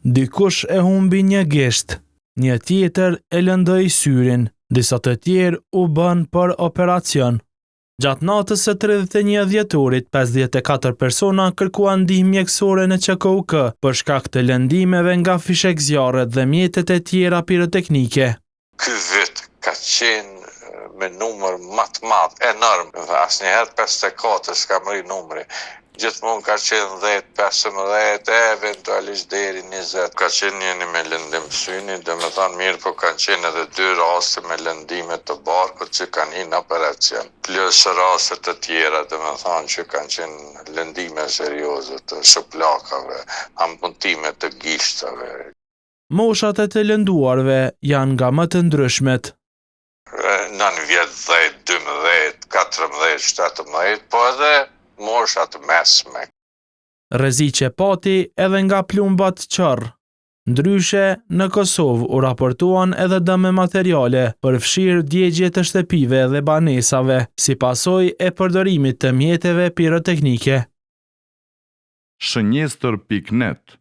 Dikush e humbi një gisht, një tjetër e lëndoi syrin, disa të tjerë u bën për operacion. Gjatë natës së 31 dhjetorit, 54 persona kërkuan ndihmë mjekësore në QKUK për shkak të lëndimeve nga fishek zjarret dhe mjetet e tjera piroteknike. Ky vit ka qenë me numër më të madh, enorm. Asnjëherë 54 s'ka mri numri. Gjithmonë ka qenë 10, 15, eventualisht deri 20. Ka qenë njëni me lëndim syni, domethënë mirë, po kanë qenë edhe 2 raste me lëndime të barkut që kanë hinë operacion. Plus raste të tjera, domethënë që kanë qenë lëndime serioze të shuplakave, amputime të gishtave. Moshat e të lënduarve janë nga më të ndryshmet. 9 vjet, 10, 12, 14, 17, po edhe mosha të mesme. Rreziqe pati edhe nga plumbat qërr. Ndryshe, në Kosovë u raportuan edhe dëme materiale, përfshirë djegje të shtëpive dhe banesave, si pasojë e përdorimit të mjeteve piroteknike. Shënjestër.net